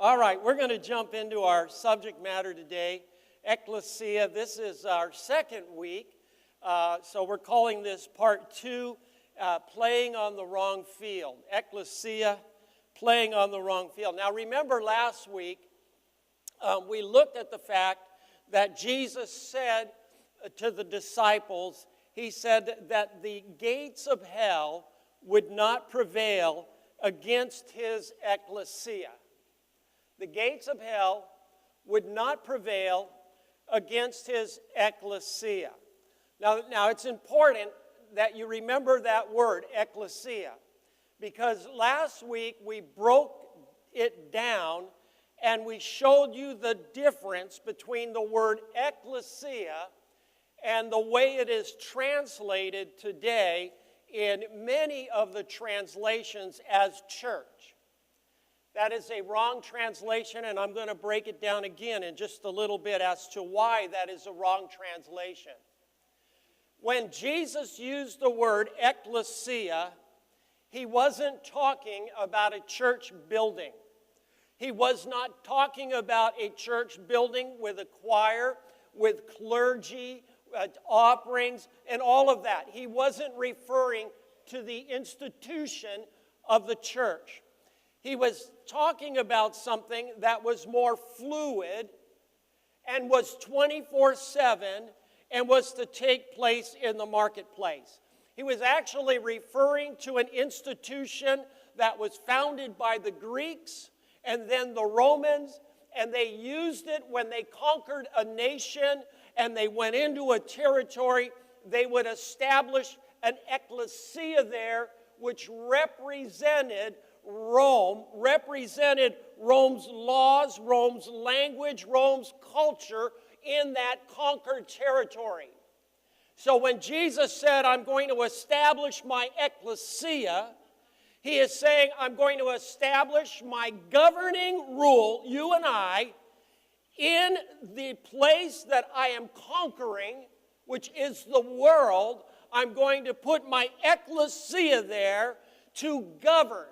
All right, we're going to jump into our subject matter today, Ekklesia. This is our second week, so we're calling this Part 2, Playing on the Wrong Field. Ekklesia, Playing on the Wrong Field. Now remember last week, we looked at the fact that Jesus said to the disciples, he said that the gates of hell would not prevail against his Ekklesia. The gates of hell would not prevail against his Ekklesia. Now it's important that you remember that word, Ekklesia, because last week we broke it down and we showed you the difference between the word Ekklesia and the way it is translated today in many of the translations as church. That is a wrong translation, and I'm going to break it down again in just a little bit as to why that is a wrong translation. When Jesus used the word Ekklesia, he wasn't talking about a church building. He was not talking about a church building with a choir, with clergy, offerings, and all of that. He wasn't referring to the institution of the church. He was talking about something that was more fluid and was 24/7 and was to take place in the marketplace. He was actually referring to an institution that was founded by the Greeks and then the Romans, and they used it when they conquered a nation and they went into a territory. They would establish an ecclesia there, which represented Rome, represented Rome's laws, Rome's language, Rome's culture in that conquered territory. So when Jesus said, I'm going to establish my ecclesia, he is saying, I'm going to establish my governing rule, you and I, in the place that I am conquering, which is the world. I'm going to put my ecclesia there to govern,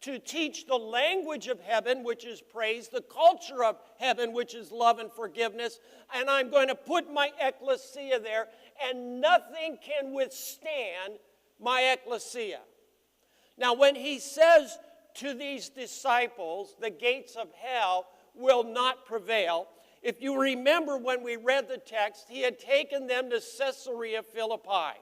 to teach the language of heaven, which is praise, the culture of heaven, which is love and forgiveness, and I'm going to put my ecclesia there, and nothing can withstand my ecclesia. Now, when he says to these disciples, the gates of hell will not prevail, if you remember when we read the text, he had taken them to Caesarea Philippi.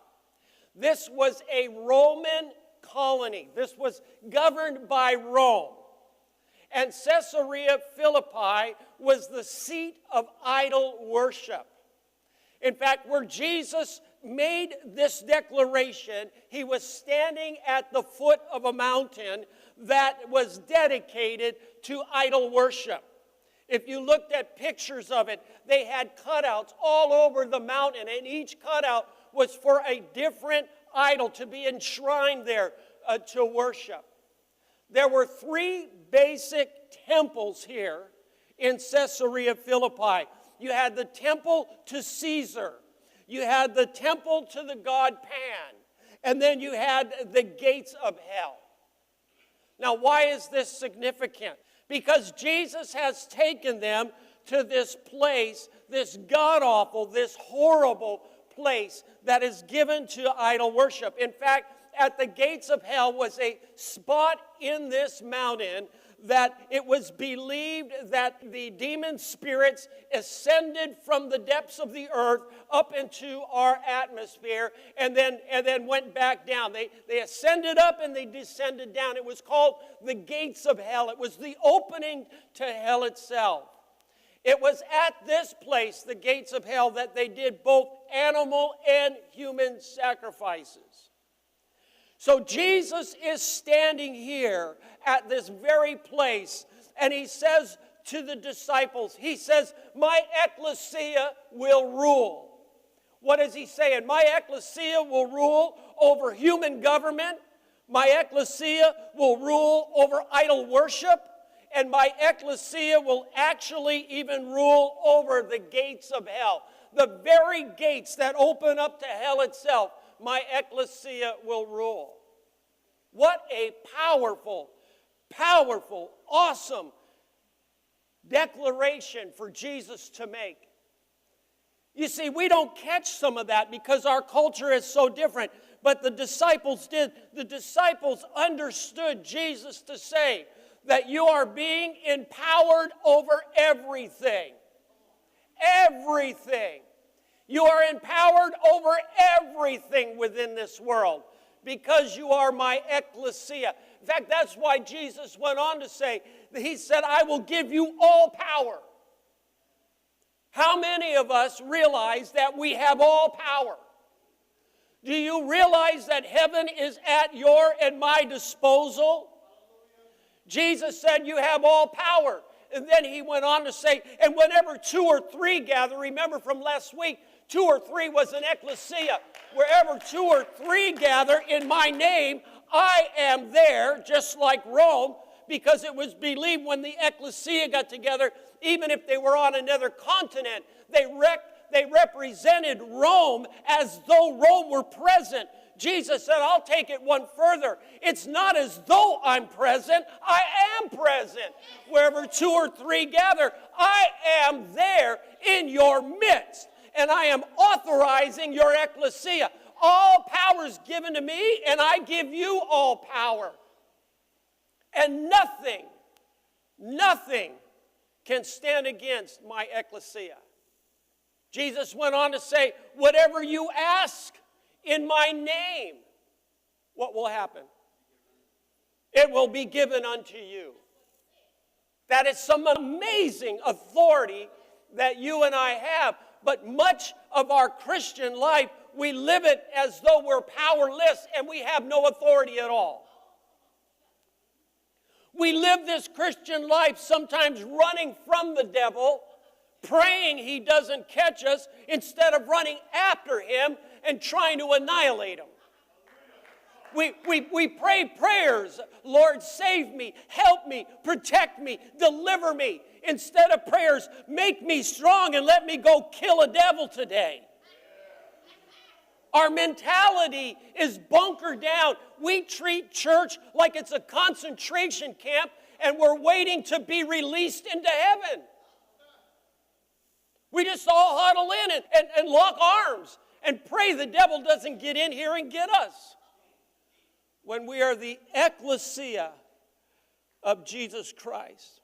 This was a Roman colony. This was governed by Rome. And Caesarea Philippi was the seat of idol worship. In fact, where Jesus made this declaration, he was standing at the foot of a mountain that was dedicated to idol worship. If you looked at pictures of it, they had cutouts all over the mountain, and each cutout was for a different idol to be enshrined there to worship. There were three basic temples here in Caesarea Philippi. You had the temple to Caesar. You had the temple to the god Pan. And then you had the gates of hell. Now, why is this significant? Because Jesus has taken them to this place, this god-awful, this horrible place that is given to idol worship. In fact, at the gates of hell was a spot in this mountain that it was believed that the demon spirits ascended from the depths of the earth up into our atmosphere and then went back down. They ascended up and they descended down. It was called the gates of hell. It was the opening to hell itself. It was at this place, the gates of hell, that they did both animal and human sacrifices. So Jesus is standing here at this very place, and he says to the disciples, he says, my ecclesia will rule. What is he saying? My ecclesia will rule over human government. My ecclesia will rule over idol worship. And my ecclesia will actually even rule over the gates of hell. The very gates that open up to hell itself, my ecclesia will rule. What a powerful, awesome declaration for Jesus to make. You see, we don't catch some of that because our culture is so different. But the disciples did. The disciples understood Jesus to say that you are being empowered over everything. Everything. You are empowered over everything within this world because you are my Ekklesia. In fact, that's why Jesus went on to say, he said, I will give you all power. How many of us realize that we have all power? Do you realize that heaven is at your and my disposal? Jesus said you have all power. And then he went on to say, and whenever 2 or 3 gather, remember from last week, 2 or 3 was an Ekklesia. Wherever 2 or 3 gather in my name, I am there, just like Rome, because it was believed when the Ekklesia got together, even if they were on another continent, they represented Rome as though Rome were present. Jesus said, I'll take it one further. It's not as though I'm present. I am present. Wherever 2 or 3 gather, I am there in your midst. And I am authorizing your Ekklesia. All power is given to me, and I give you all power. And nothing can stand against my Ekklesia. Jesus went on to say, whatever you ask in my name, what will happen? It will be given unto you. That is some amazing authority that you and I have. But much of our Christian life, we live it as though we're powerless and we have no authority at all. We live this Christian life sometimes running from the devil, praying he doesn't catch us, instead of running after him and trying to annihilate him. We pray prayers, Lord, save me, help me, protect me, deliver me, instead of prayers, make me strong and let me go kill a devil today. Our mentality is bunkered down. We treat church like it's a concentration camp and we're waiting to be released into heaven. We just all huddle in and lock arms and pray the devil doesn't get in here and get us. When we are the Ekklesia of Jesus Christ.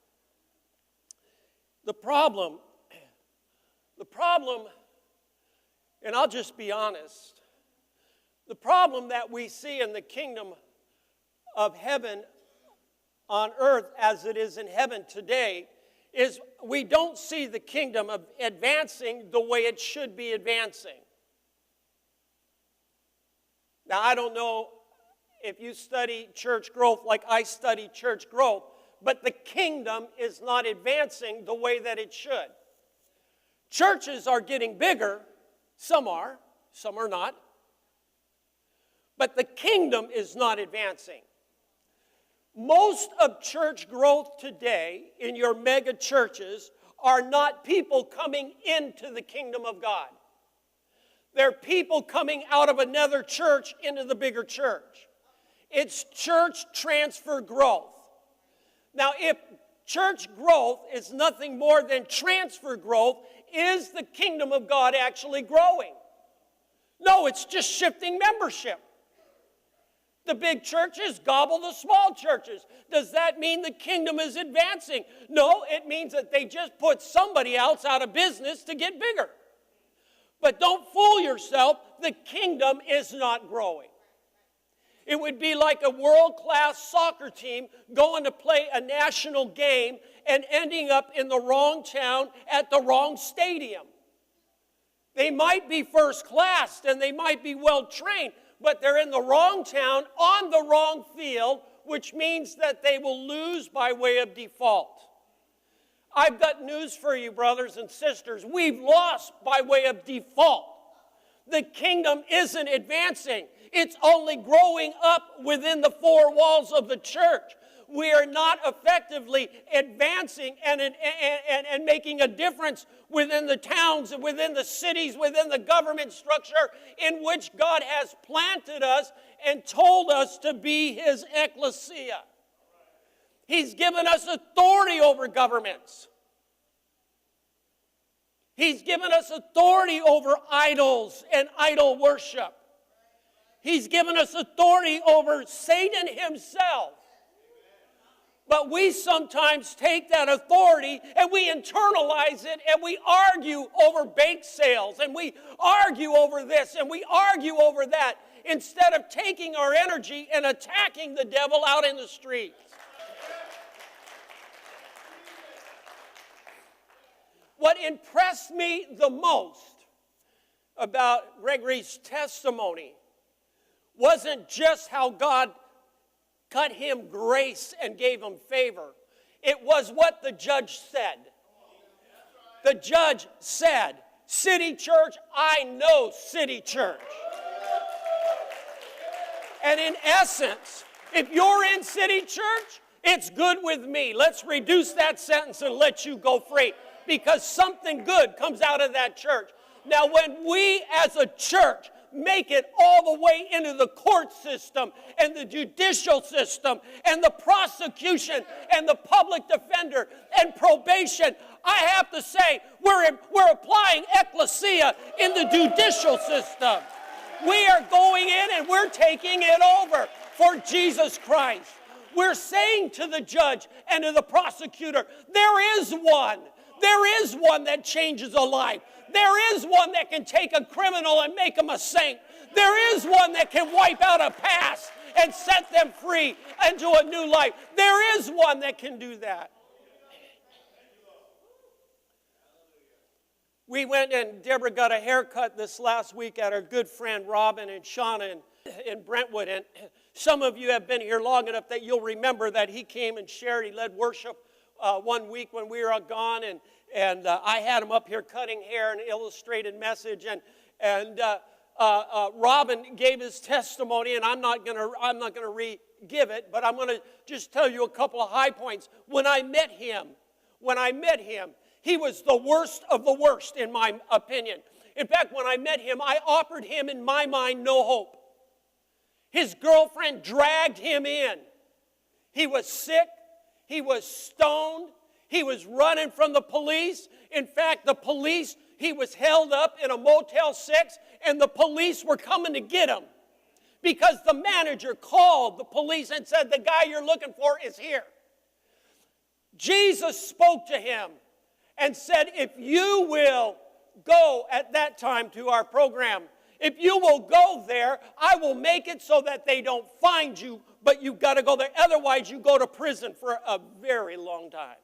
The problem, and I'll just be honest, the problem that we see in the kingdom of heaven on earth as it is in heaven today is we don't see the kingdom of advancing the way it should be advancing. Now, I don't know if you study church growth like I study church growth, but the kingdom is not advancing the way that it should. Churches are getting bigger. Some are not. But the kingdom is not advancing. Most of church growth today in your mega churches are not people coming into the kingdom of God. They're people coming out of another church into the bigger church. It's church transfer growth. Now, if church growth is nothing more than transfer growth, is the kingdom of God actually growing? No, it's just shifting membership. The big churches gobble the small churches. Does that mean the kingdom is advancing? No, it means that they just put somebody else out of business to get bigger. But don't fool yourself, the kingdom is not growing. It would be like a world-class soccer team going to play a national game and ending up in the wrong town at the wrong stadium. They might be first class and they might be well trained, but they're in the wrong town on the wrong field, which means that they will lose by way of default. I've got news for you, brothers and sisters. We've lost by way of default. The kingdom isn't advancing. It's only growing up within the 4 walls of the church. We are not effectively advancing and making a difference within the towns and within the cities, within the government structure in which God has planted us and told us to be His Ekklesia. He's given us authority over governments. He's given us authority over idols and idol worship. He's given us authority over Satan himself. But we sometimes take that authority and we internalize it and we argue over bake sales and we argue over this and we argue over that instead of taking our energy and attacking the devil out in the streets. What impressed me the most about Gregory's testimony wasn't just how God cut him grace and gave him favor. It was what the judge said. The judge said, City Church, I know City Church. And in essence, if you're in City Church, it's good with me. Let's reduce that sentence and let you go free, because something good comes out of that church. Now, when we as a church make it all the way into the court system and the judicial system and the prosecution and the public defender and probation, I have to say we're applying Ekklesia in the judicial system. We are going in and we're taking it over for Jesus Christ. We're saying to the judge and to the prosecutor, there is one. There is one that changes a life. There is one that can take a criminal and make him a saint. There is one that can wipe out a past and set them free into a new life. There is one that can do that. We went and Deborah got a haircut this last week at our good friend Robin and Shauna in Brentwood. And some of you have been here long enough that you'll remember that he came and shared. He led worship one week when we were gone, and I had him up here cutting hair, an illustrated message, and Robin gave his testimony, and I'm not gonna re-give it, but I'm gonna just tell you a couple of high points. When I met him, he was the worst of the worst in my opinion. In fact, when I met him, I offered him in my mind no hope. His girlfriend dragged him in. He was sick. He was stoned. He was running from the police. In fact, he was held up in a Motel 6, and the police were coming to get him because the manager called the police and said, the guy you're looking for is here. Jesus spoke to him and said, if you will go at that time to our program, if you will go there, I will make it so that they don't find you, but you've got to go there. Otherwise, you go to prison for a very long time.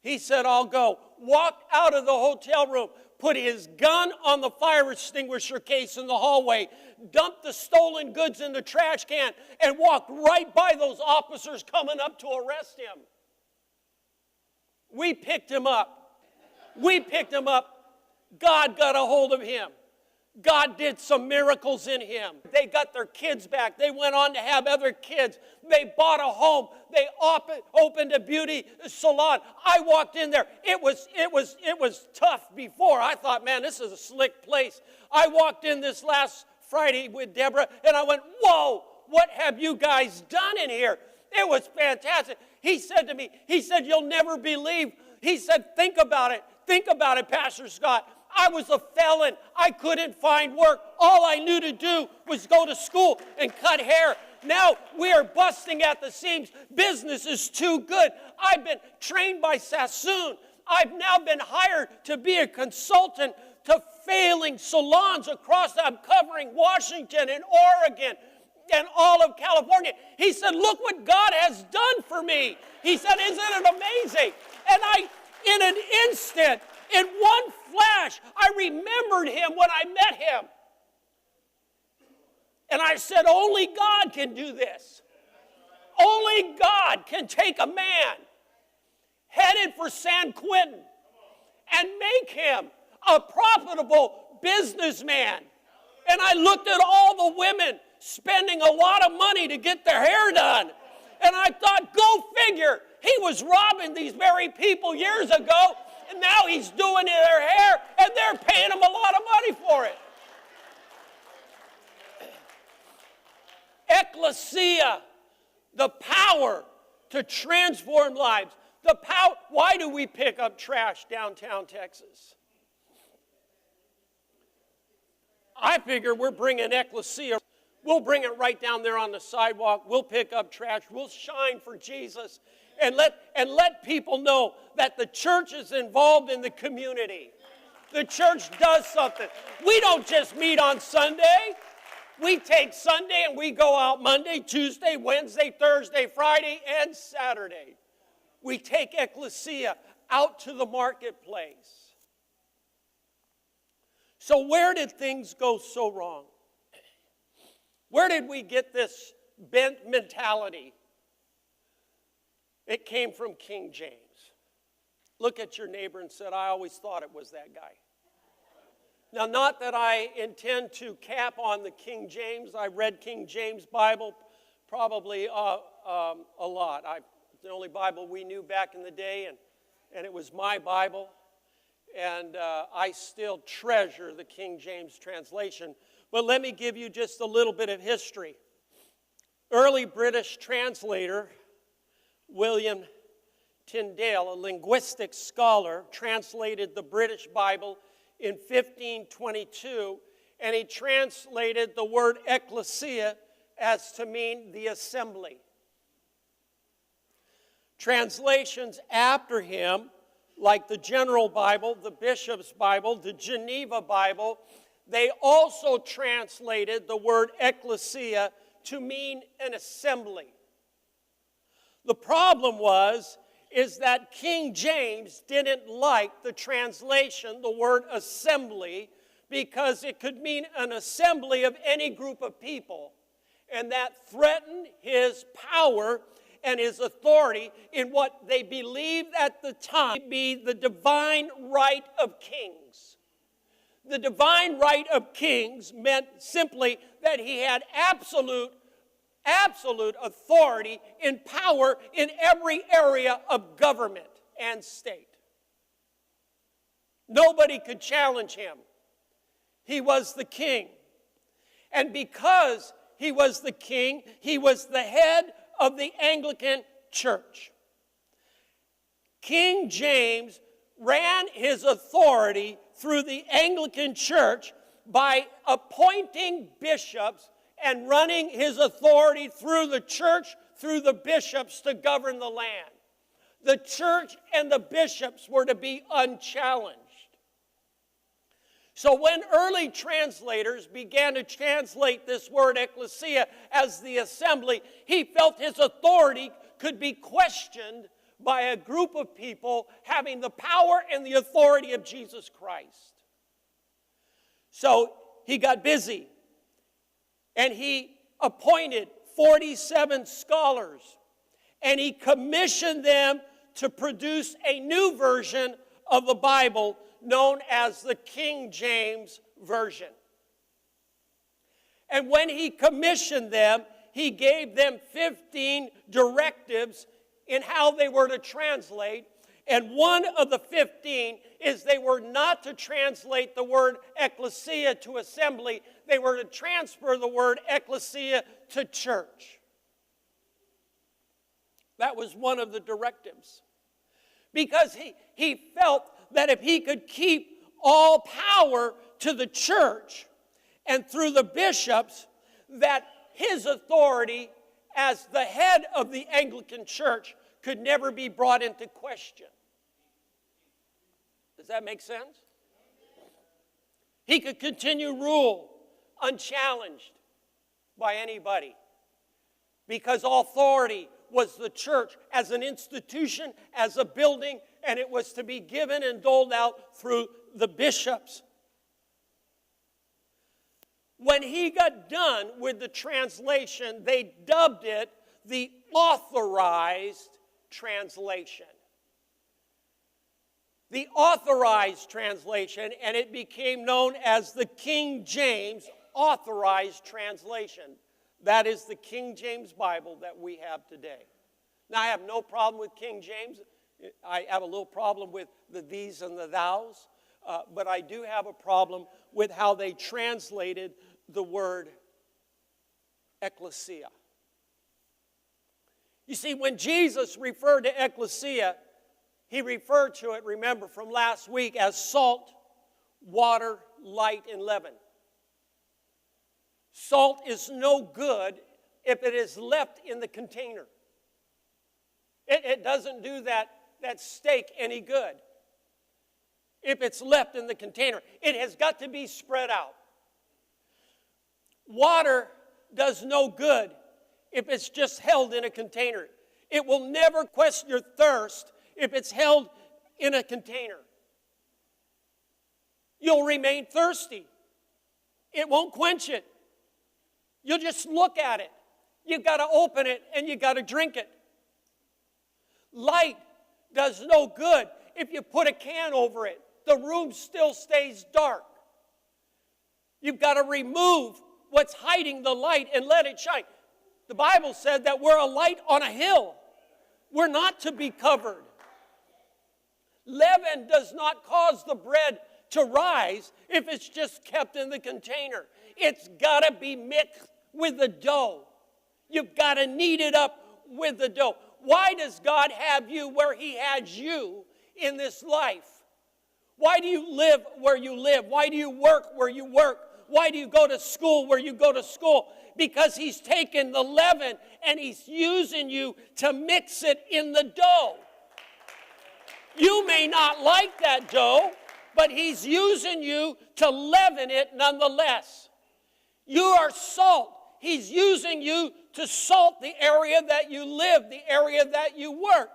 He said, I'll go. Walked out of the hotel room, put his gun on the fire extinguisher case in the hallway, dumped the stolen goods in the trash can, and walked right by those officers coming up to arrest him. We picked him up. God got a hold of him. God did some miracles in him. They got their kids back. They went on to have other kids. They bought a home. They opened a beauty salon. I walked in there. It was tough before. I thought, man, this is a slick place. I walked in this last Friday with Deborah, and I went, whoa, what have you guys done in here? It was fantastic. He said to me, you'll never believe. He said, think about it, Pastor Scott. I was a felon. I couldn't find work. All I knew to do was go to school and cut hair. Now we are busting at the seams. Business is too good. I've been trained by Sassoon. I've now been hired to be a consultant to failing salons across. I'm covering Washington and Oregon and all of California. He said, look what God has done for me. He said, isn't it amazing? And in an instant, in one flash, I remembered him when I met him. And I said, only God can do this. Only God can take a man headed for San Quentin and make him a profitable businessman. And I looked at all the women spending a lot of money to get their hair done. And I thought, go figure. He was robbing these very people years ago, and now he's doing their hair, and they're paying him a lot of money for it. Ekklesia, the power to transform lives. Why do we pick up trash downtown Texas? I figure we're bringing Ekklesia. We'll bring it right down there on the sidewalk. We'll pick up trash. We'll shine for Jesus and let people know that the church is involved in the community. The church does something. We don't just meet on Sunday. We take Sunday and we go out Monday, Tuesday, Wednesday, Thursday, Friday, and Saturday. We take Ekklesia out to the marketplace. So where did things go so wrong? Where did we get this bent mentality? It came from King James. Look at your neighbor and said, I always thought it was that guy. Now, not that I intend to cap on the King James. I read King James Bible probably a lot. It's the only Bible we knew back in the day, and it was my Bible. And I still treasure the King James translation. But let me give you just a little bit of history. Early British translator William Tyndale, a linguistic scholar, translated the British Bible in 1522, and he translated the word ekklesia as to mean the assembly. Translations after him, like the General Bible, the Bishop's Bible, the Geneva Bible, they also translated the word ekklesia to mean an assembly. The problem is that King James didn't like the translation, the word assembly, because it could mean an assembly of any group of people, and that threatened his power and his authority in what they believed at the time to be the divine right of kings. The divine right of kings meant simply that he had absolute authority and power in every area of government and state. Nobody could challenge him. He was the king. And because he was the king, he was the head of the Anglican Church. King James ran his authority through the Anglican Church by appointing bishops and running his authority through the church, through the bishops to govern the land. The church and the bishops were to be unchallenged. So when early translators began to translate this word ekklesia as the assembly, he felt his authority could be questioned by a group of people having the power and the authority of Jesus Christ. So he got busy. And he appointed 47 scholars, and he commissioned them to produce a new version of the Bible known as the King James Version. And when he commissioned them, he gave them 15 directives in how they were to translate. And one of the 15 is they were not to translate the word ekklesia to assembly. They were to transfer the word ekklesia to church. That was one of the directives. Because he felt that if he could keep all power to the church and through the bishops, that his authority as the head of the Anglican Church could never be brought into question. Does that make sense? He could continue rule unchallenged by anybody because authority was the church as an institution, as a building, and it was to be given and doled out through the bishops. When he got done with the translation, they dubbed it the Authorized Translation. The Authorized Translation, and it became known as the King James Authorized Translation. That is the King James Bible that we have today. Now, I have no problem with King James. I have a little problem with the these and the thous, but I do have a problem with how they translated the word ekklesia. You see, when Jesus referred to ekklesia, He referred to it, remember, from last week as salt, water, light, and leaven. Salt is no good if it is left in the container. It doesn't do that steak any good if it's left in the container. It has got to be spread out. Water does no good if it's just held in a container. It will never quench your thirst if it's held in a container. You'll remain thirsty. It won't quench it. You'll just look at it. You've got to open it and you've got to drink it. Light does no good if you put a can over it. The room still stays dark. You've got to remove what's hiding the light and let it shine. The Bible said that we're a light on a hill. We're not to be covered. Leaven does not cause the bread to rise if it's just kept in the container. It's got to be mixed with the dough. You've got to knead it up with the dough. Why does God have you where He has you in this life? Why do you live where you live? Why do you work where you work? Why do you go to school where you go to school? Because He's taken the leaven and He's using you to mix it in the dough. You may not like that dough, but He's using you to leaven it nonetheless. You are salt. He's using you to salt the area that you live, the area that you work.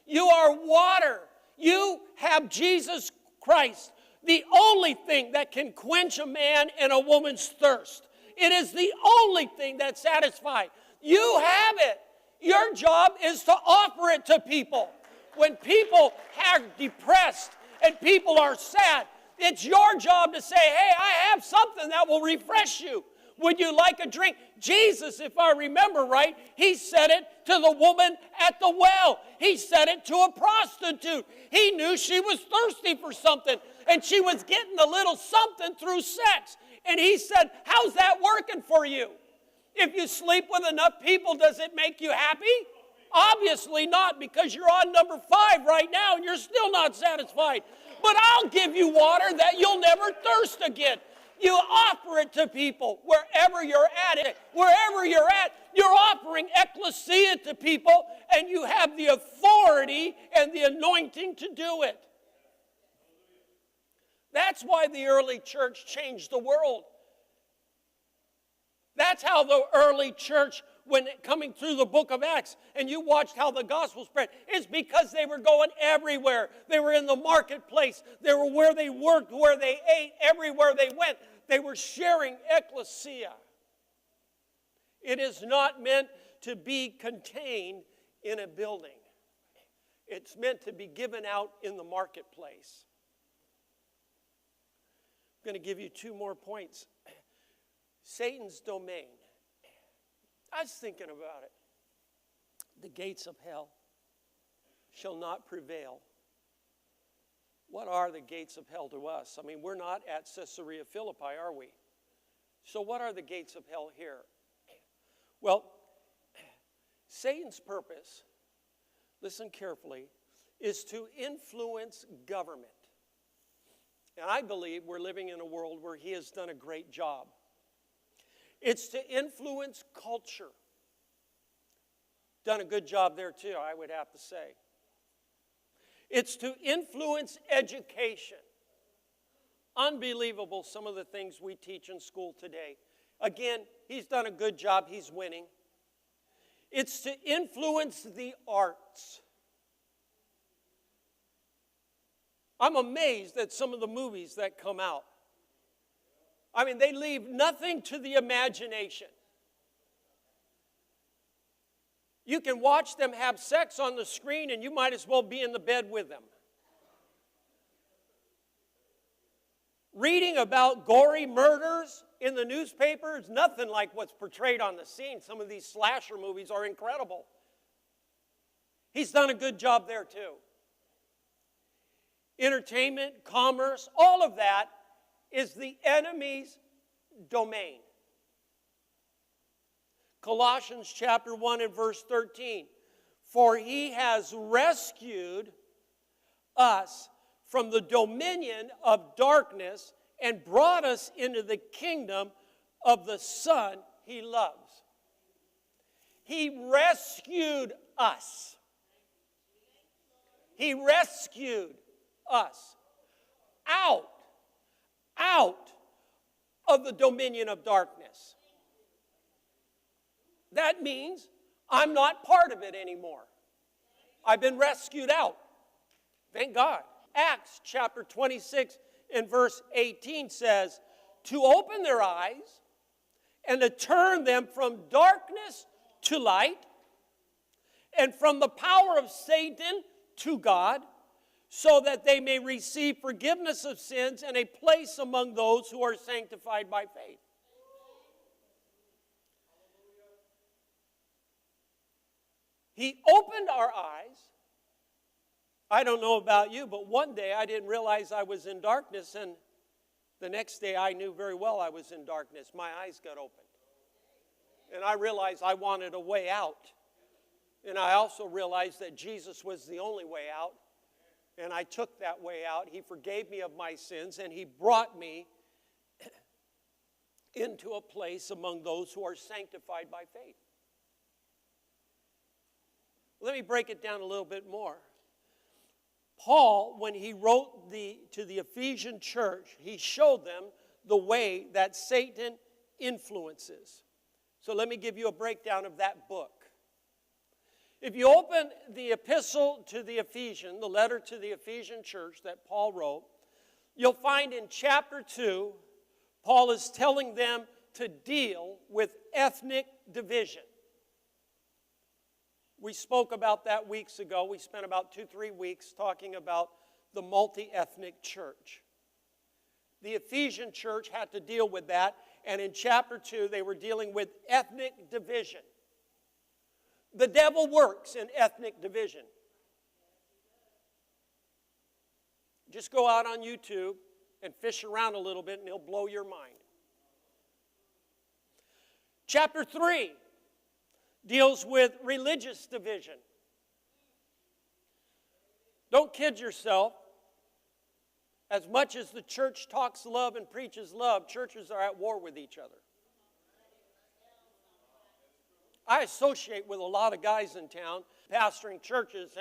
You are water. You have Jesus Christ, the only thing that can quench a man and a woman's thirst. It is the only thing that satisfies. You have it. Your job is to offer it to people. When people are depressed and people are sad, it's your job to say, hey, I have something that will refresh you. Would you like a drink? Jesus, if I remember right, He said it to the woman at the well. He said it to a prostitute. He knew she was thirsty for something, and she was getting a little something through sex. And He said, how's that working for you? If you sleep with enough people, does it make you happy? Obviously not, because you're on number 5 right now, and you're still not satisfied. But I'll give you water that you'll never thirst again. You offer it to people wherever you're at it. Wherever you're at, you're offering Ekklesia to people, and you have the authority and the anointing to do it. That's why the early church changed the world. That's how the early church, when coming through the book of Acts, and you watched how the gospel spread, it's because they were going everywhere. They were in the marketplace. They were where they worked, where they ate, everywhere they went. They were sharing Ekklesia. It is not meant to be contained in a building. It's meant to be given out in the marketplace. I'm going to give you 2 more points. Satan's domain. I was thinking about it. The gates of hell shall not prevail. What are the gates of hell to us? I mean, we're not at Caesarea Philippi, are we? So what are the gates of hell here? Well, Satan's purpose, listen carefully, is to influence government. And I believe we're living in a world where he has done a great job. It's to influence culture. Done a good job there too, I would have to say. It's to influence education. Unbelievable, some of the things we teach in school today. Again, he's done a good job. He's winning. It's to influence the arts. I'm amazed at some of the movies that come out. I mean, they leave nothing to the imagination. You can watch them have sex on the screen and you might as well be in the bed with them. Reading about gory murders in the newspaper is nothing like what's portrayed on the scene. Some of these slasher movies are incredible. He's done a good job there too. Entertainment, commerce, all of that is the enemy's domain. Colossians chapter 1 and verse 13. For he has rescued us from the dominion of darkness and brought us into the kingdom of the Son he loves. He rescued us. He rescued us out of the dominion of darkness. That means I'm not part of it anymore. I've been rescued out. Thank God. Acts chapter 26 and verse 18 says, to open their eyes and to turn them from darkness to light and from the power of Satan to God, so that they may receive forgiveness of sins and a place among those who are sanctified by faith. He opened our eyes. I don't know about you, but one day I didn't realize I was in darkness, and the next day I knew very well I was in darkness. My eyes got opened. And I realized I wanted a way out. And I also realized that Jesus was the only way out. And I took that way out. He forgave me of my sins, and he brought me into a place among those who are sanctified by faith. Let me break it down a little bit more. Paul, when he wrote to the Ephesian church, he showed them the way that Satan influences. So let me give you a breakdown of that book. If you open the epistle to the Ephesians, the letter to the Ephesian church that Paul wrote, you'll find in chapter 2, Paul is telling them to deal with ethnic division. We spoke about that weeks ago. We spent about 2-3 weeks talking about the multi-ethnic church. The Ephesian church had to deal with that, and in chapter 2, they were dealing with ethnic division. The devil works in ethnic division. Just go out on YouTube and fish around a little bit and he'll blow your mind. Chapter 3 deals with religious division. Don't kid yourself. As much as the church talks love and preaches love, churches are at war with each other. I associate with a lot of guys in town, pastoring churches,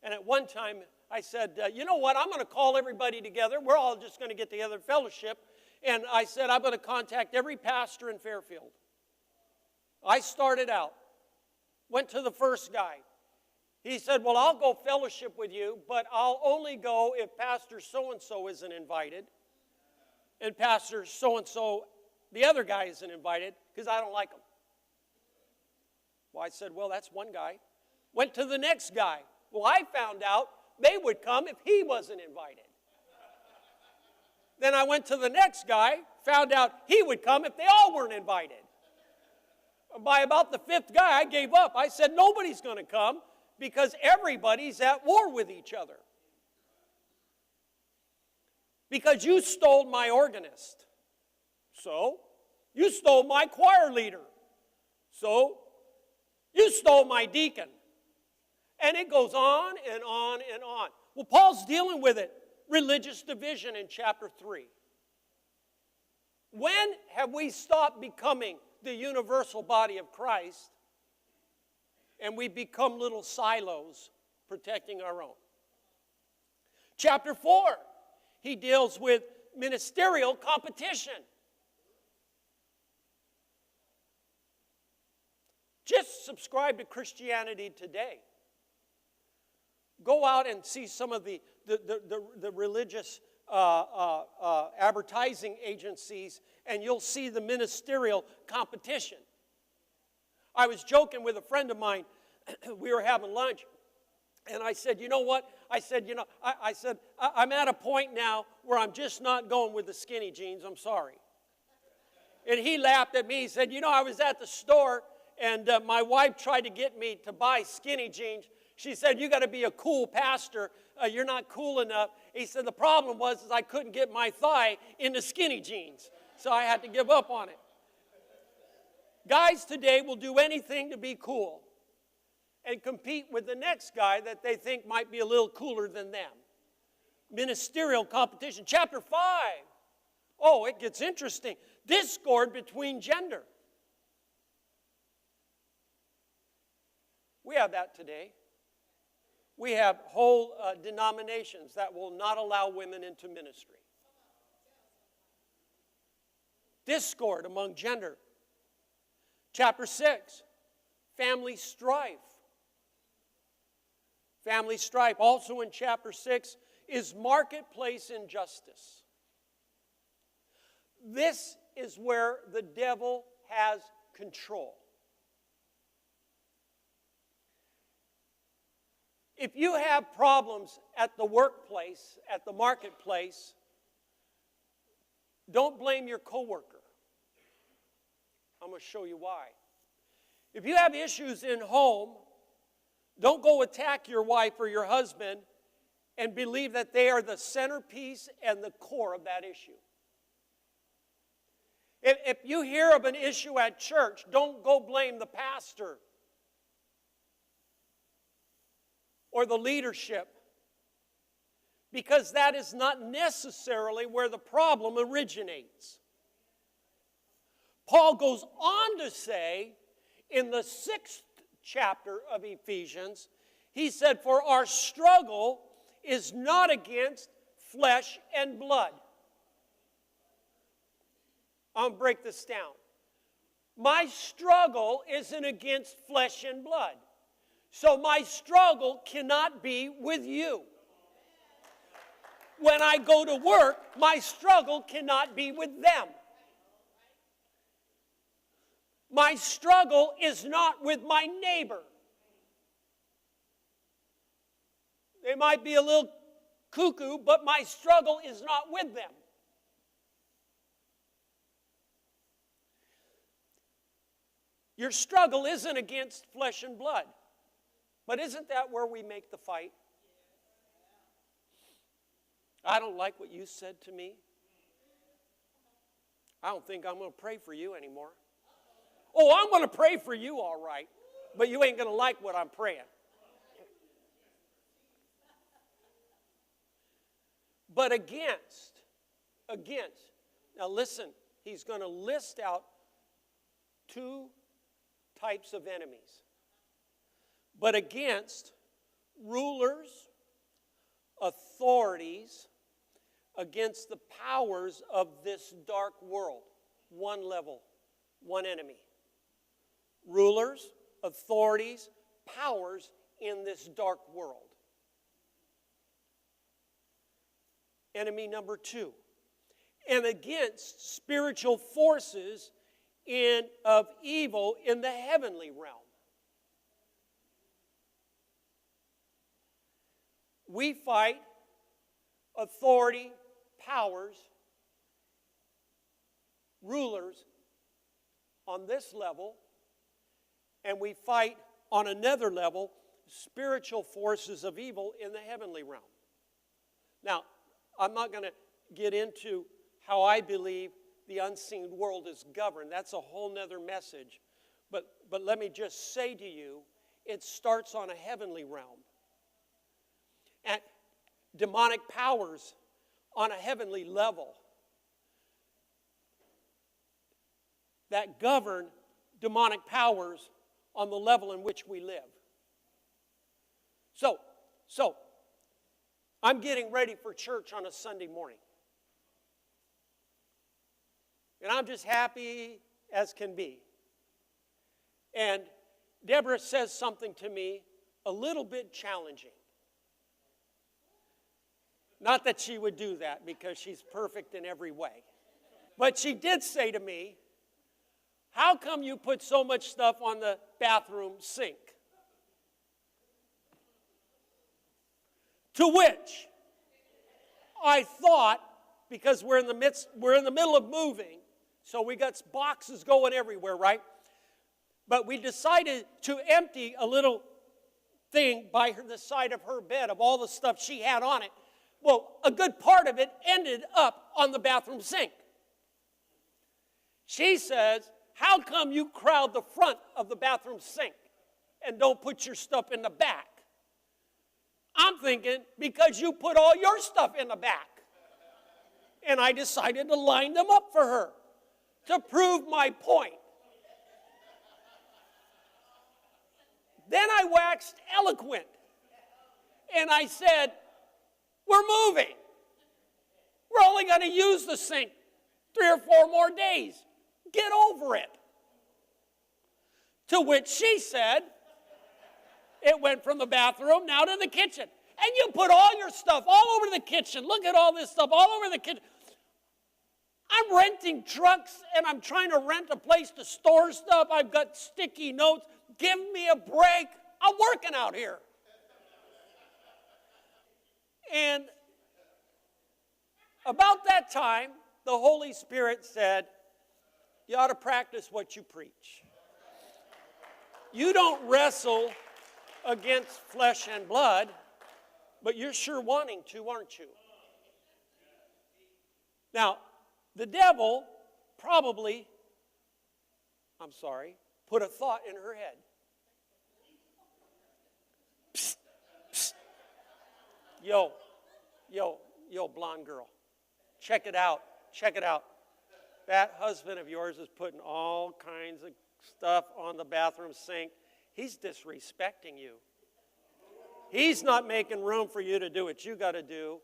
and at one time I said, you know what, I'm going to call everybody together. We're all just going to get together in fellowship. And I said, I'm going to contact every pastor in Fairfield. I started out, went to the first guy. He said, well, I'll go fellowship with you, but I'll only go if Pastor so-and-so isn't invited. And Pastor so-and-so, the other guy, isn't invited because I don't like him. Well, I said, well, that's one guy. Went to the next guy. Well, I found out they would come if he wasn't invited. Then I went to the next guy, found out he would come if they all weren't invited. By about the fifth guy, I gave up. I said, nobody's going to come because everybody's at war with each other. Because you stole my organist. So, you stole my choir leader. So, you stole my deacon. And it goes on and on and on. Well, Paul's dealing with it. Religious division in chapter 3. When have we stopped becoming the universal body of Christ and we become little silos protecting our own? Chapter 4, he deals with ministerial competition. Just subscribe to Christianity Today. Go out and see some of the religious advertising agencies, and you'll see the ministerial competition. I was joking with a friend of mine. We were having lunch, and I said, you know what? I said, I'm at a point now where I'm just not going with the skinny jeans. I'm sorry. And he laughed at me. He said, I was at the store, and my wife tried to get me to buy skinny jeans. She said, you got to be a cool pastor. You're not cool enough. He said, the problem was I couldn't get my thigh into skinny jeans. So I had to give up on it. Guys today will do anything to be cool and compete with the next guy that they think might be a little cooler than them. Ministerial competition. Chapter 5. Oh, it gets interesting. Discord between gender. We have that today. We have whole denominations that will not allow women into ministry. Discord among gender. Chapter 6, family strife. Family strife. Also in chapter 6 is marketplace injustice. This is where the devil has control. If you have problems at the workplace, at the marketplace, don't blame your coworker. I'm going to show you why. If you have issues in home, don't go attack your wife or your husband and believe that they are the centerpiece and the core of that issue. If you hear of an issue at church, don't go blame the pastor or the leadership, because that is not necessarily where the problem originates. Paul goes on to say in the 6th chapter of Ephesians, he said, "For our struggle is not against flesh and blood." I'll break this down. My struggle isn't against flesh and blood. So my struggle cannot be with you. When I go to work, my struggle cannot be with them. My struggle is not with my neighbor. They might be a little cuckoo, but my struggle is not with them. Your struggle isn't against flesh and blood. But isn't that where we make the fight? I don't like what you said to me. I don't think I'm going to pray for you anymore. Oh, I'm going to pray for you, all right. But you ain't going to like what I'm praying. But against. Now listen, he's going to list out 2 types of enemies. But against rulers, authorities, against the powers of this dark world. One level, one enemy. Rulers, authorities, powers in this dark world. Enemy number 2. And against spiritual forces of evil in the heavenly realm. We fight authority, powers, rulers on this level, and we fight on another level spiritual forces of evil in the heavenly realm. Now, I'm not going to get into how I believe the unseen world is governed. That's a whole nother message. But let me just say to you, it starts on a heavenly realm. And demonic powers on a heavenly level that govern demonic powers on the level in which we live. So I'm getting ready for church on a Sunday morning. And I'm just happy as can be. And Deborah says something to me a little bit challenging. Not that she would do that, because she's perfect in every way. But she did say to me, "How come you put so much stuff on the bathroom sink?" To which I thought, because we're in the middle of moving, so we got boxes going everywhere, right? But we decided to empty a little thing by the side of her bed of all the stuff she had on it. Well, a good part of it ended up on the bathroom sink. She says, "How come you crowd the front of the bathroom sink and don't put your stuff in the back?" I'm thinking, because you put all your stuff in the back. And I decided to line them up for her to prove my point. Then I waxed eloquent. And I said, we're moving. We're only going to use the sink 3 or 4 more days. Get over it. To which she said, it went from the bathroom now to the kitchen. And you put all your stuff all over the kitchen. Look at all this stuff all over the kitchen. I'm renting trucks and I'm trying to rent a place to store stuff. I've got sticky notes. Give me a break. I'm working out here. And about that time, the Holy Spirit said, you ought to practice what you preach. You don't wrestle against flesh and blood, but you're sure wanting to, aren't you? Now, the devil probably, put a thought in her head. Psst, psst. Yo, blonde girl. Check it out. That husband of yours is putting all kinds of stuff on the bathroom sink. He's disrespecting you. He's not making room for you to do what you got to do.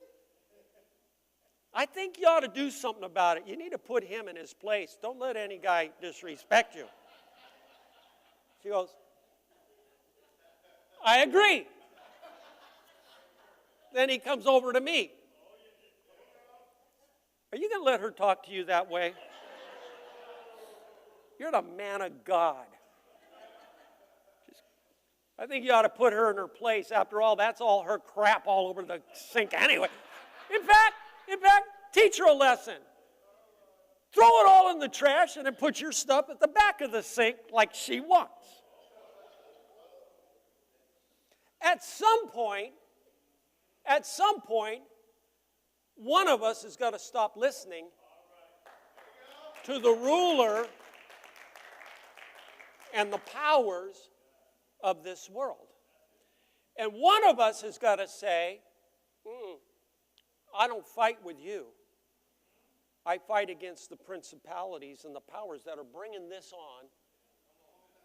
I think you ought to do something about it. You need to put him in his place. Don't let any guy disrespect you. She goes, I agree. Then he comes over to me. Are you going to let her talk to you that way? You're the man of God. I think you ought to put her in her place. After all, that's all her crap all over the sink anyway. In fact, teach her a lesson. Throw it all in the trash and then put your stuff at the back of the sink like she wants. At some point, one of us has got to stop listening to the ruler and the powers of this world. And one of us has got to say, I don't fight with you. I fight against the principalities and the powers that are bringing this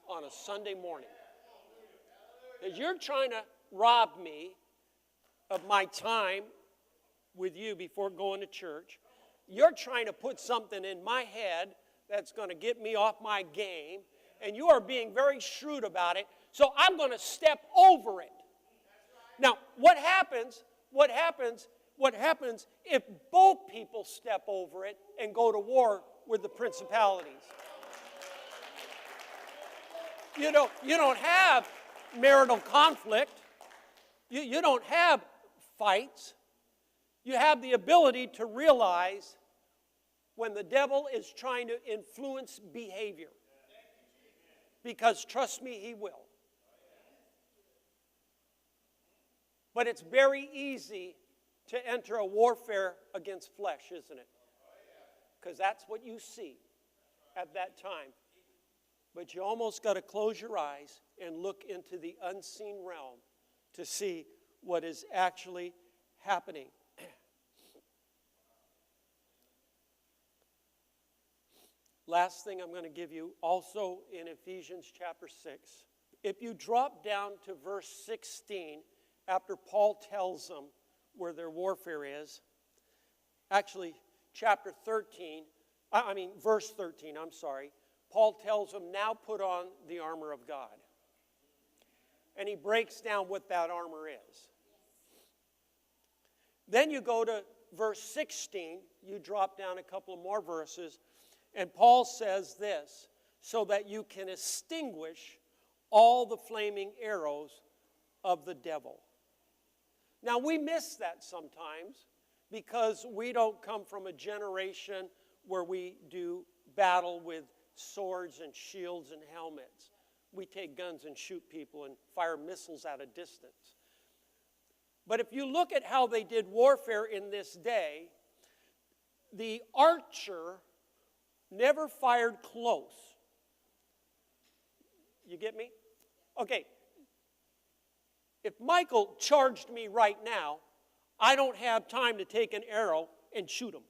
on a Sunday morning. Because you're trying to rob me of my time with you before going to church. You're trying to put something in my head that's going to get me off my game, and you are being very shrewd about it, so I'm going to step over it. Now, what happens if both people step over it and go to war with the principalities? You don't have marital conflict. You don't have fights. You have the ability to realize when the devil is trying to influence behavior. Because trust me, he will. But it's very easy to enter a warfare against flesh, isn't it? Because that's what you see at that time. But you almost got to close your eyes and look into the unseen realm to see what is actually happening. Last thing I'm going to give you, also in Ephesians chapter 6. If you drop down to verse 16, after Paul tells them where their warfare is, actually, verse 13, Paul tells them, now put on the armor of God. And he breaks down what that armor is. Then you go to verse 16, you drop down a couple of more verses, and Paul says this, so that you can extinguish all the flaming arrows of the devil. Now, we miss that sometimes because we don't come from a generation where we do battle with swords and shields and helmets. We take guns and shoot people and fire missiles at a distance. But if you look at how they did warfare in this day, the archer never fired close. You get me? Okay. if Michael charged me right now, I don't have time to take an arrow and shoot him.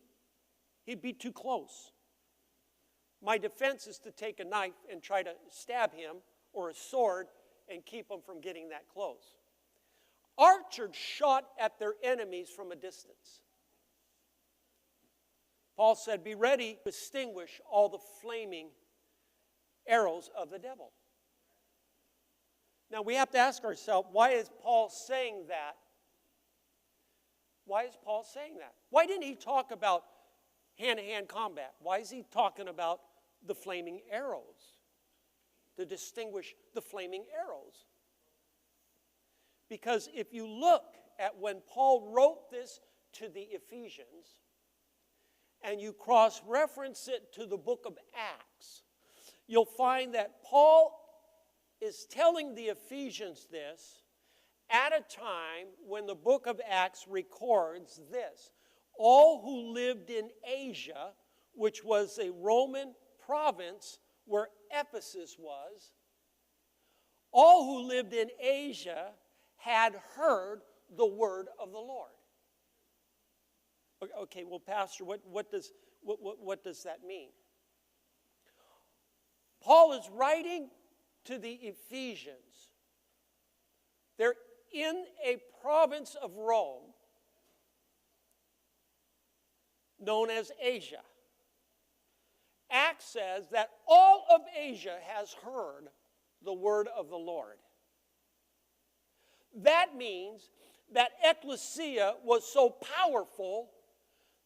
He'd be too close. My defense is to take a knife and try to stab him, or a sword, and keep him from getting that close. Archers shot at their enemies from a distance. Paul said, be ready to extinguish all the flaming arrows of the devil. Now we have to ask ourselves, why is Paul saying that? Why is Paul saying that? Why didn't he talk about hand-to-hand combat? Why is he talking about the flaming arrows? To distinguish the flaming arrows. Because if you look at when Paul wrote this to the Ephesians, and you cross-reference it to the book of Acts, you'll find that Paul is telling the Ephesians this at a time when the book of Acts records this. All who lived in Asia, which was a Roman province where Ephesus was, all who lived in Asia had heard the word of the Lord. Okay, well, Pastor, what does that mean? Paul is writing to the Ephesians. They're in a province of Rome known as Asia. Acts says that all of Asia has heard the word of the Lord. That means that Ekklesia was so powerful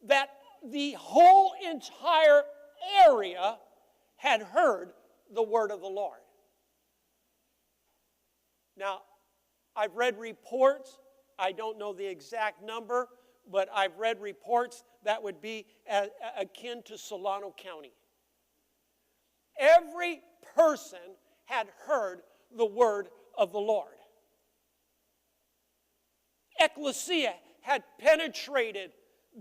that the whole entire area had heard the word of the Lord. Now, I've read reports, I don't know the exact number, but I've read reports that would be akin to Solano County. Every person had heard the word of the Lord. Ekklesia had penetrated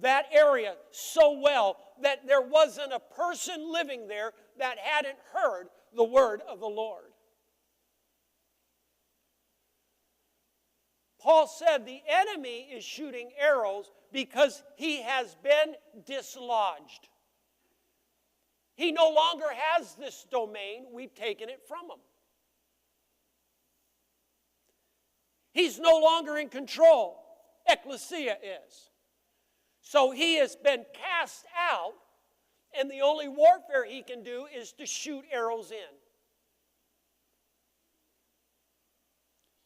that area so well that there wasn't a person living there that hadn't heard the word of the Lord. Paul said the enemy is shooting arrows because he has been dislodged. He no longer has this domain. We've taken it from him. He's no longer in control. Ekklesia is. So he has been cast out, and the only warfare he can do is to shoot arrows in.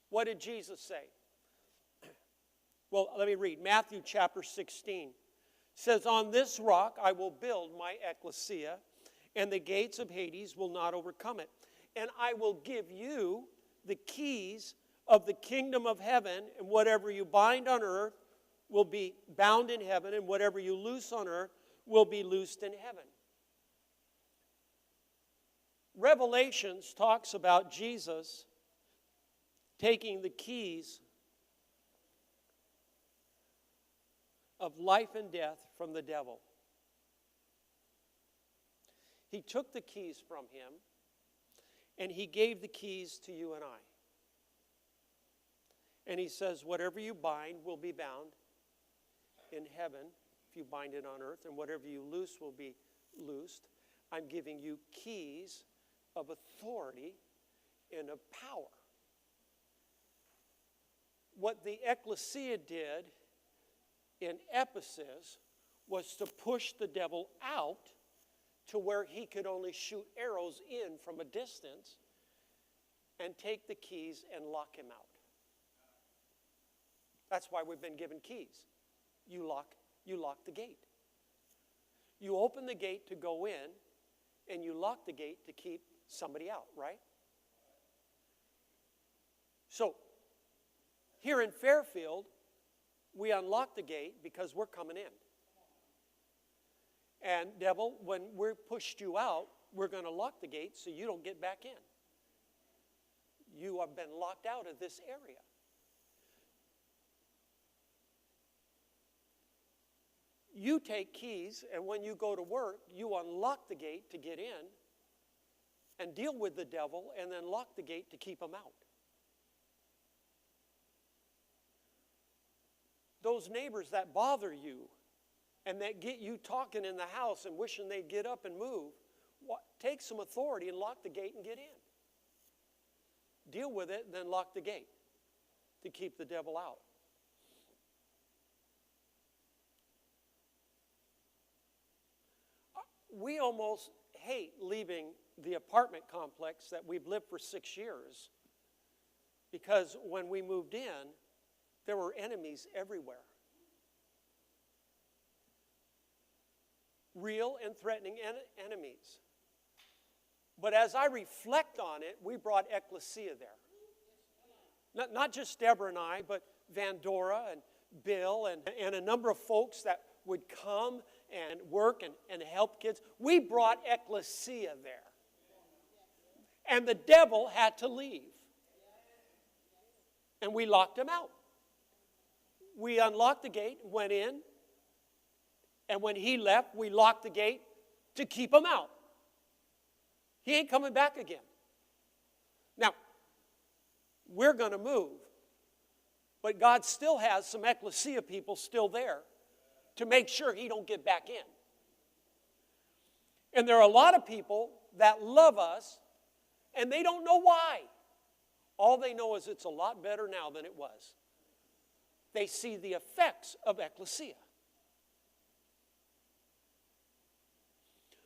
What did Jesus say? Well, let me read. Matthew chapter 16 says, on this rock I will build my Ekklesia, and the gates of Hades will not overcome it. And I will give you the keys of the kingdom of heaven, and whatever you bind on earth will be bound in heaven, and whatever you loose on earth will be loosed in heaven. Revelations talks about Jesus taking the keys of life and death from the devil. He took the keys from him, and he gave the keys to you and I. And he says, whatever you bind will be bound in heaven if you bind it on earth, and whatever you loose will be loosed. I'm giving you keys of authority and of power. What the Ekklesia did in Ephesus was to push the devil out to where he could only shoot arrows in from a distance and take the keys and lock him out. That's why we've been given keys. You lock the gate. You open the gate to go in, and you lock the gate to keep somebody out, right? So, here in Fairfield, we unlock the gate because we're coming in. And devil, when we're pushed you out, we're going to lock the gate so you don't get back in. You have been locked out of this area. You take keys, and when you go to work, you unlock the gate to get in and deal with the devil, and then lock the gate to keep him out. those neighbors that bother you and that get you talking in the house and wishing they'd get up and move, take some authority and lock the gate and get in. Deal with it and then lock the gate to keep the devil out. We almost hate leaving the apartment complex that we've lived for 6 years because when we moved in, there were enemies everywhere. Real and threatening enemies. But as I reflect on it, we brought Ekklesia there. Not just Deborah and I, but Vandora and Bill and a number of folks that would come and work and help kids. We brought Ekklesia there. And the devil had to leave. And we locked him out. We unlocked the gate, went in, and when he left, we locked the gate to keep him out. He ain't coming back again. Now, we're going to move, but God still has some Ekklesia people still there to make sure he don't get back in. And there are a lot of people that love us, and they don't know why. All they know is it's a lot better now than it was. They see the effects of Ekklesia.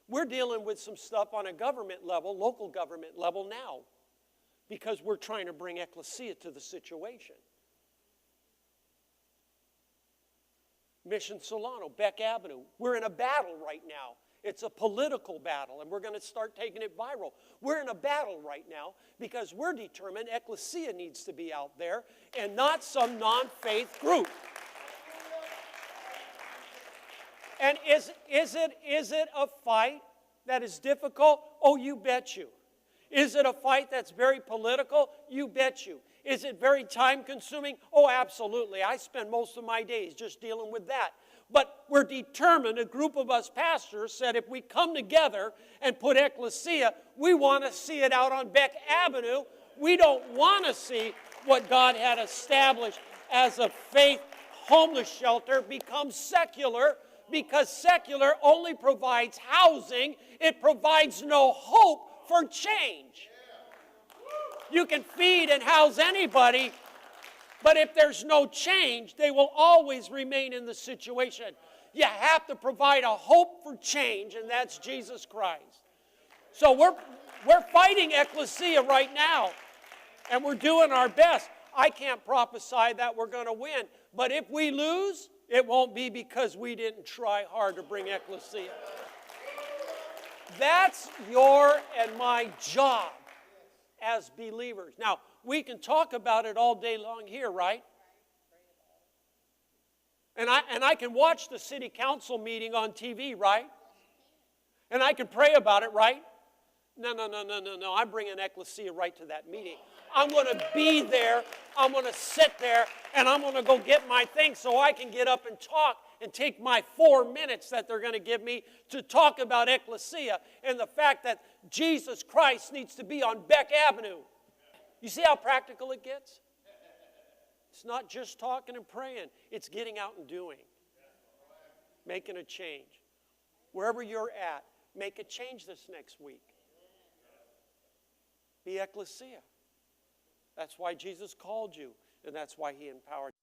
We're dealing with some stuff on a government level, local government level now, because we're trying to bring Ekklesia to the situation. Mission Solano, Beck Avenue. We're in a battle right now. It's a political battle, and we're going to start taking it viral. We're in a battle right now because we're determined Ekklesia needs to be out there and not some non-faith group. And is it a fight that is difficult? Oh, you bet you. Is it a fight that's very political? You bet you. Is it very time-consuming? Oh, absolutely. I spend most of my days just dealing with that. But we're determined, a group of us pastors said if we come together and put Ekklesia, we want to see it out on Beck Avenue. We don't want to see what God had established as a faith homeless shelter become secular, because secular only provides housing. It provides no hope for change. You can feed and house anybody, but if there's no change, they will always remain in the situation. You have to provide a hope for change, and that's Jesus Christ. So we're fighting Ekklesia right now, and we're doing our best. I can't prophesy that we're going to win, but if we lose, it won't be because we didn't try hard to bring Ekklesia. That's your and my job as believers. Now, we can talk about it all day long here, right? And I can watch the city council meeting on TV, right? And I can pray about it, right? No. I'm bringing Ekklesia right to that meeting. I'm going to be there. I'm going to sit there, and I'm going to go get my thing so I can get up and talk and take my 4 minutes that they're going to give me to talk about Ekklesia and the fact that Jesus Christ needs to be on Beck Avenue. You see how practical it gets? It's not just talking and praying. It's getting out and doing. Making a change. Wherever you're at, make a change this next week. Be Ekklesia. That's why Jesus called you, and that's why he empowered you.